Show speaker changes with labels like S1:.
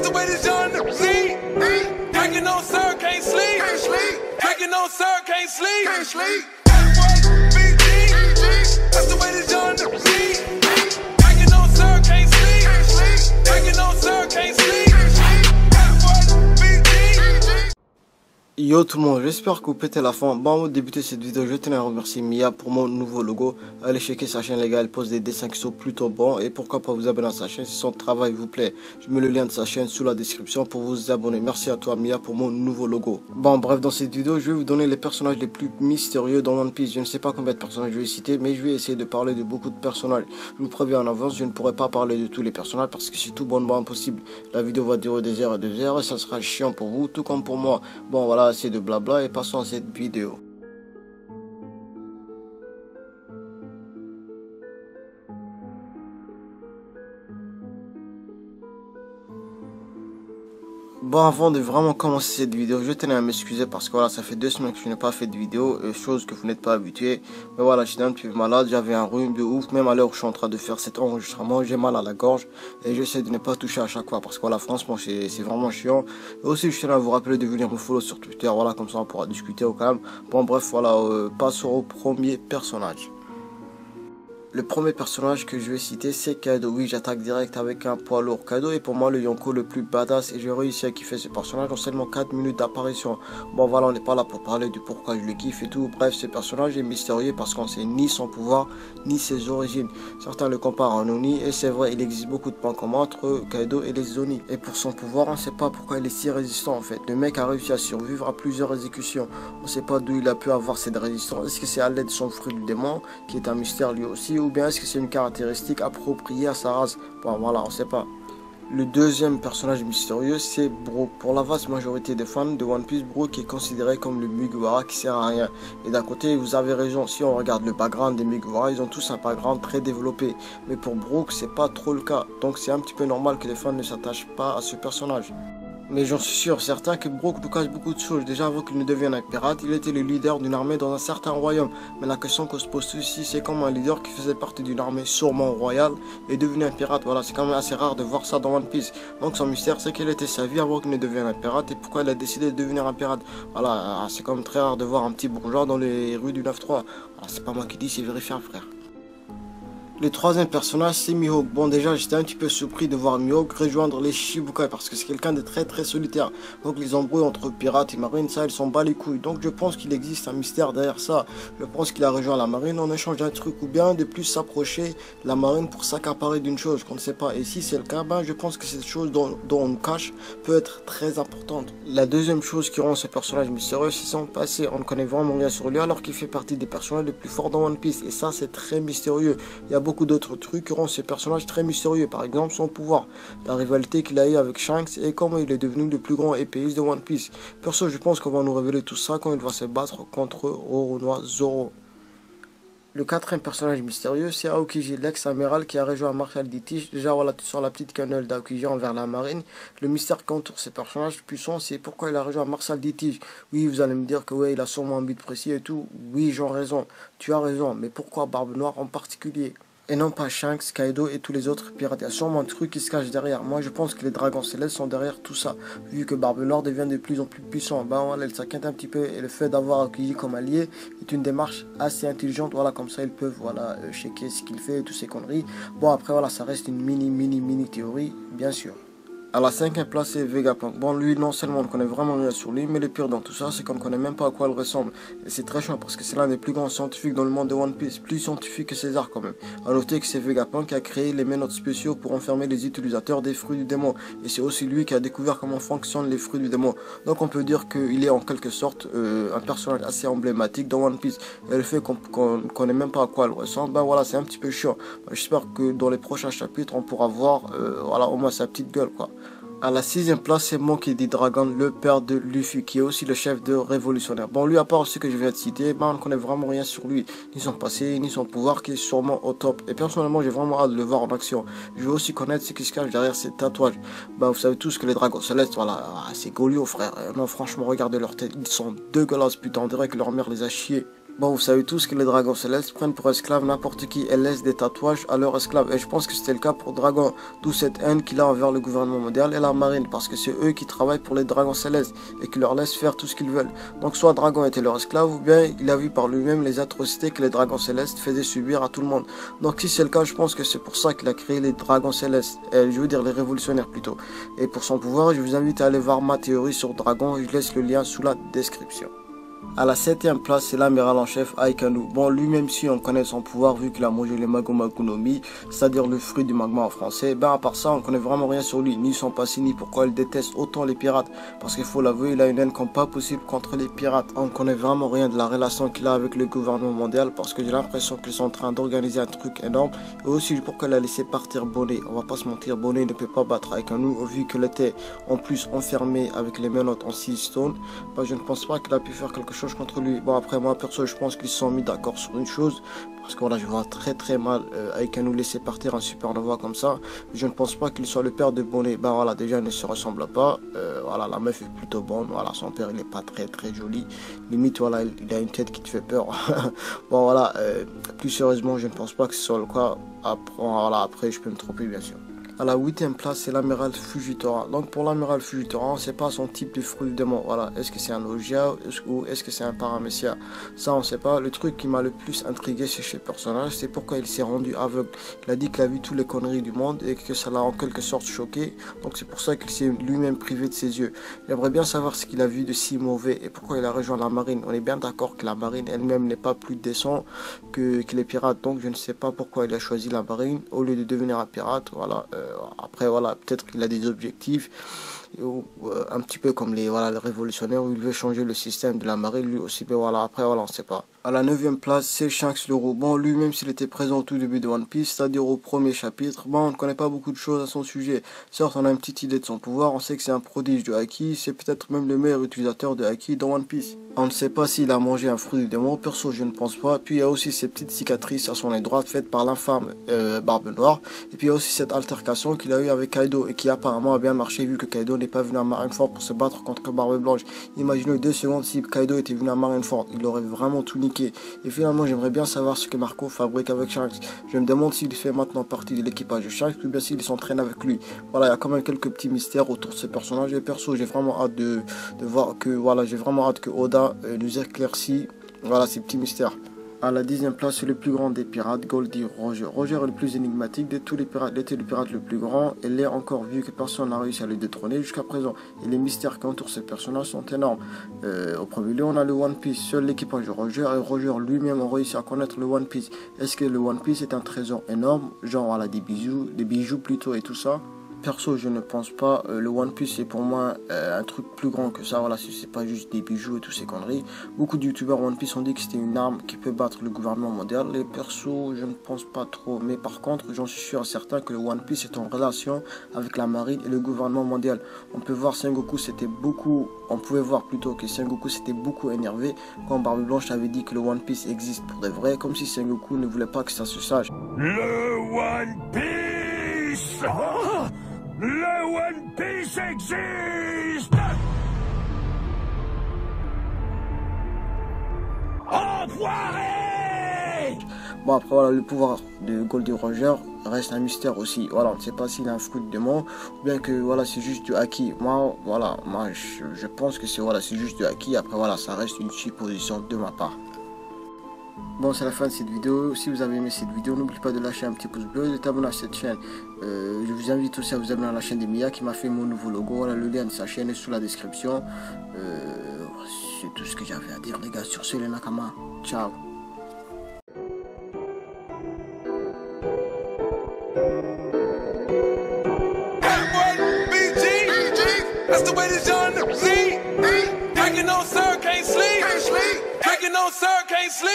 S1: the way this young see. Drinking on sir, can't sleep. Drinking on sir, can't sleep. That's the way this young see. Drinking on sir, can't sleep. Drinking on sir, can't sleep.
S2: Yo tout le monde, j'espère que vous pétez la forme. Bon, avant de débuter cette vidéo, je tenais à remercier Mia pour mon nouveau logo. Allez checker sa chaîne les gars, elle pose des dessins qui sont plutôt bons. Et pourquoi pas vous abonner à sa chaîne si son travail vous plaît. Je mets le lien de sa chaîne sous la description pour vous abonner. Merci à toi Mia pour mon nouveau logo. Bon bref, dans cette vidéo, je vais vous donner les personnages les plus mystérieux dans One Piece. Je ne sais pas combien de personnages je vais citer, mais je vais essayer de parler de beaucoup de personnages. Je vous préviens en avance, je ne pourrai pas parler de tous les personnages parce que c'est tout bonnement impossible. La vidéo va durer des heures et des heures et ça sera chiant pour vous, tout comme pour moi. Bon voilà, assez de blabla et passons à cette vidéo. Bon, avant de vraiment commencer cette vidéo, je tenais à m'excuser parce que voilà, ça fait 2 semaines que je n'ai pas fait de vidéo, chose que vous n'êtes pas habitué. Mais voilà, j'étais un petit peu malade, j'avais un rhume de ouf, même à l'heure où je suis en train de faire cet enregistrement, j'ai mal à la gorge et j'essaie de ne pas toucher à chaque fois parce que voilà, franchement, c'est vraiment chiant. Et aussi, je tenais à vous rappeler de venir me follow sur Twitter, voilà, comme ça on pourra discuter au calme. Bon, bref, voilà, passons au premier personnage. Le premier personnage que je vais citer c'est Kaido. Oui, j'attaque direct avec un poids lourd. Kaido est pour moi le Yonko le plus badass et j'ai réussi à kiffer ce personnage en seulement 4 minutes d'apparition. Bon voilà, on n'est pas là pour parler du pourquoi je le kiffe et tout. Bref, ce personnage est mystérieux parce qu'on sait ni son pouvoir ni ses origines. Certains le comparent à un Oni et c'est vrai, il existe beaucoup de points communs entre Kaido et les Oni. Et pour son pouvoir, on ne sait pas pourquoi il est si résistant en fait. Le mec a réussi à survivre à plusieurs exécutions. On ne sait pas d'où il a pu avoir cette résistance. Est-ce que c'est à l'aide de son fruit du démon qui est un mystère lui aussi, ou bien est-ce que c'est une caractéristique appropriée à sa race? Bon voilà, on sait pas. Le deuxième personnage mystérieux c'est Brook. Pour la vaste majorité des fans de One Piece, Brook est considéré comme le Mugiwara qui sert à rien. Et d'un côté vous avez raison, si on regarde le background des Mugiwara, ils ont tous un background très développé. Mais pour Brook c'est pas trop le cas, donc c'est un petit peu normal que les fans ne s'attachent pas à ce personnage. Mais j'en suis sûr, certain que Brook nous cache beaucoup de choses. Déjà avant qu'il ne devienne un pirate, il était le leader d'une armée dans un certain royaume. Mais la question qu'on se pose ici, c'est comment un leader qui faisait partie d'une armée sûrement royale est devenu un pirate. Voilà, c'est quand même assez rare de voir ça dans One Piece. Donc son mystère, c'est quelle était sa vie avant qu'il ne devienne un pirate et pourquoi il a décidé de devenir un pirate. Voilà, c'est quand même très rare de voir un petit bourgeois dans les rues du 9-3. Voilà, c'est pas moi qui dis, c'est vérifiable frère. Le troisième personnage c'est Mihawk. Bon déjà j'étais un petit peu surpris de voir Mihawk rejoindre les Shichibukai parce que c'est quelqu'un de très solitaire. Donc les embrouilles entre pirates et marines, ça ils s'en bat les couilles. Donc je pense qu'il existe un mystère derrière ça. Je pense qu'il a rejoint la marine en échange d'un truc ou bien de plus s'approcher de la marine pour s'accaparer d'une chose qu'on ne sait pas. Et si c'est le cas, ben je pense que cette chose dont on nous cache peut être très importante. La deuxième chose qui rend ce personnage mystérieux c'est son passé. On ne connaît vraiment rien sur lui alors qu'il fait partie des personnages les plus forts dans One Piece. Et ça c'est très mystérieux. Il y a beaucoup d'autres trucs qui rendent ces personnages très mystérieux, par exemple son pouvoir, la rivalité qu'il a eu avec Shanks et comment il est devenu le plus grand épéiste de One Piece. Perso, je pense qu'on va nous révéler tout ça quand il va se battre contre Oronoa Zoro. Le quatrième personnage mystérieux, c'est Aokiji, l'ex-amiral qui a rejoint Marshal D-Tige. Déjà, voilà, tu sens la petite cannelle d'Aokiji envers la marine. Le mystère qu'entoure ces personnages puissants, c'est pourquoi il a rejoint Marshal D-Tige. Oui, vous allez me dire que ouais, il a sûrement un but précis et tout. Oui, j'ai raison, tu as raison, mais pourquoi Barbe Noire en particulier? Et non pas Shanks, Kaido et tous les autres pirates. Il y a sûrement un truc qui se cache derrière. Moi je pense que les dragons célestes sont derrière tout ça. Vu que Barbe Noire devient de plus en plus puissant, ben voilà, elle s'inquiète un petit peu. Et le fait d'avoir Aokiji comme allié est une démarche assez intelligente. Voilà, comme ça ils peuvent voilà, checker ce qu'il fait et toutes ces conneries. Bon après voilà, ça reste une mini théorie, bien sûr. À la 5e place, c'est Vegapunk. Bon, lui, non seulement on ne connaît vraiment rien sur lui, mais le pire dans tout ça, c'est qu'on ne connaît même pas à quoi il ressemble. Et c'est très chiant parce que c'est l'un des plus grands scientifiques dans le monde de One Piece, plus scientifique que César quand même. A noter que c'est Vegapunk qui a créé les méthodes spéciaux pour enfermer les utilisateurs des fruits du démon. Et c'est aussi lui qui a découvert comment fonctionnent les fruits du démon. Donc on peut dire qu'il est en quelque sorte un personnage assez emblématique dans One Piece. Et le fait qu'on ne connaît même pas à quoi il ressemble, ben voilà, c'est un petit peu chiant. J'espère que dans les prochains chapitres, on pourra voir voilà, au moins sa petite gueule, quoi. À la 6e place, c'est Monkey D. Dragon, le père de Luffy, qui est aussi le chef de révolutionnaire. Bon, lui, à part ce que je viens de citer, ben, on ne connaît vraiment rien sur lui, ni son passé, ni son pouvoir, qui est sûrement au top. Et personnellement, j'ai vraiment hâte de le voir en action. Je veux aussi connaître ce qui se cache derrière ces tatouages. Ben, vous savez tous que les dragons célestes, voilà, c'est Golio, frère. Non, franchement, regardez leur tête, ils sont dégueulasses, putain, on dirait que leur mère les a chiés. Bon, vous savez tous que les dragons célestes prennent pour esclaves n'importe qui et laissent des tatouages à leurs esclaves. Et je pense que c'était le cas pour Dragon, d'où cette haine qu'il a envers le gouvernement mondial et la marine, parce que c'est eux qui travaillent pour les dragons célestes et qui leur laissent faire tout ce qu'ils veulent. Donc soit Dragon était leur esclave, ou bien il a vu par lui-même les atrocités que les dragons célestes faisaient subir à tout le monde. Donc si c'est le cas, je pense que c'est pour ça qu'il a créé les dragons célestes, je veux dire les révolutionnaires plutôt. Et pour son pouvoir, je vous invite à aller voir ma théorie sur Dragon, je laisse le lien sous la description. À la 7e place, c'est l'amiral en chef Aikanu. Bon, lui-même si on connaît son pouvoir vu qu'il a mangé le Magomaku no Mi, c'est-à-dire le fruit du magma en français, ben à part ça, on connaît vraiment rien sur lui, ni son passé, ni pourquoi il déteste autant les pirates. Parce qu'il faut l'avouer, il a une haine comme pas possible contre les pirates. On connaît vraiment rien de la relation qu'il a avec le gouvernement mondial, parce que j'ai l'impression qu'ils sont en train d'organiser un truc énorme. Et aussi pourquoi il a laissé partir Bonnet. On va pas se mentir, Bonnet ne peut pas battre Aikanu, vu qu'il était en plus enfermé avec les menottes en Sea Stone. Ben, je ne pense pas qu'il a pu faire quelque chose contre lui. Bon, après moi perso, je pense qu'ils se sont mis d'accord sur une chose, parce que voilà, je vois très mal Aikanu laisser partir un supernova comme ça. Je ne pense pas qu'il soit le père de Bonnet. Ben voilà, déjà il ne se ressemble pas. Voilà, la meuf est plutôt bonne. Voilà, son père il est pas très joli. Limite voilà, il a une tête qui te fait peur. Bon voilà, plus sérieusement, je ne pense pas que ce soit le cas. Après, voilà, après je peux me tromper bien sûr. À la 8e place, c'est l'amiral Fujitora. Donc pour l'amiral Fujitora, on ne sait pas son type de fruit du démon. Voilà, est-ce que c'est un Logia ou est-ce que c'est un Paramecia? Ça, on ne sait pas. Le truc qui m'a le plus intrigué chez ce personnage, c'est pourquoi il s'est rendu aveugle. Il a dit qu'il a vu toutes les conneries du monde et que ça l'a en quelque sorte choqué. Donc c'est pour ça qu'il s'est lui-même privé de ses yeux. J'aimerais bien savoir ce qu'il a vu de si mauvais et pourquoi il a rejoint la marine. On est bien d'accord que la marine elle-même n'est pas plus décent que les pirates. Donc je ne sais pas pourquoi il a choisi la marine au lieu de devenir un pirate. Voilà. Après voilà, peut-être qu'il a des objectifs un petit peu comme les révolutionnaires où il veut changer le système de la marine lui aussi, mais voilà, après voilà, on sait pas. À la 9e place, c'est Shanks le robot. Lui-même s'il était présent au tout début de One Piece, c'est-à-dire au premier chapitre, bon, on ne connaît pas beaucoup de choses à son sujet. Certes, on a une petite idée de son pouvoir, on sait que c'est un prodige de Haki, c'est peut-être même le meilleur utilisateur de Haki dans One Piece. On ne sait pas s'il a mangé un fruit du démon, perso je ne pense pas. Puis il y a aussi ces petites cicatrices à son œil droit faites par l'infâme Barbe Noire. Et puis il y a aussi cette altercation qu'il a eu avec Kaido et qui apparemment a bien marché vu que Kaido n'est pas venu à Marineford pour se battre contre Barbe Blanche. Imaginez 2 secondes si Kaido était venu à Marineford, il aurait vraiment tout niqué. Et finalement j'aimerais bien savoir ce que Marco fabrique avec Shanks. Je me demande s'il fait maintenant partie de l'équipage de Shanks ou bien s'il s'entraîne avec lui. Voilà, il y a quand même quelques petits mystères autour de ce personnage et perso j'ai vraiment hâte de voir que voilà, j'ai vraiment hâte que Oda nous éclaircit voilà ces petits mystères. À la 10e place, c'est le plus grand des pirates, Goldie Roger. Roger est le plus énigmatique de tous les pirates. Il était le pirate le plus grand et l'est encore vu que personne n'a réussi à le détrôner jusqu'à présent. Et les mystères qui entourent ces personnages sont énormes. Au premier lieu, on a le One Piece. Seul l'équipage de Roger et Roger lui-même ont réussi à connaître le One Piece. Est-ce que le One Piece est un trésor énorme, genre voilà, des bijoux plutôt et tout ça? Perso, je ne pense pas. Le One Piece c'est pour moi un truc plus grand que ça. Voilà, c'est pas juste des bijoux et toutes ces conneries. Beaucoup de youtubeurs One Piece ont dit que c'était une arme qui peut battre le gouvernement mondial. Les perso, je ne pense pas trop. Mais par contre, j'en suis sûr et certain que le One Piece est en relation avec la marine et le gouvernement mondial. On peut voir Sengoku on pouvait voir plutôt que Sengoku s'était beaucoup énervé quand Barbe Blanche avait dit que le One Piece existe pour de vrai, comme si Sengoku ne voulait pas que ça se sache.
S1: Le One Piece! Oh! Le One Piece existe! Enfoiré!
S2: Bon après voilà, le pouvoir de Goldie Roger reste un mystère aussi. Voilà, on ne sait pas s'il a un fruit de démon ou bien que voilà c'est juste du haki. Moi je pense que c'est juste du haki. Après voilà, ça reste une supposition de ma part. Bon, c'est la fin de cette vidéo. Si vous avez aimé cette vidéo, n'oubliez pas de lâcher un petit pouce bleu et de t'abonner à cette chaîne. Je vous invite aussi à vous abonner à la chaîne de Mia qui m'a fait mon nouveau logo. Voilà, le lien de sa chaîne est sous la description. C'est tout ce que j'avais à dire les gars. Sur ce les Nakama, ciao.
S1: That's the way this young see. Drinking on sir, can't sleep. Drinking on sir, can't sleep.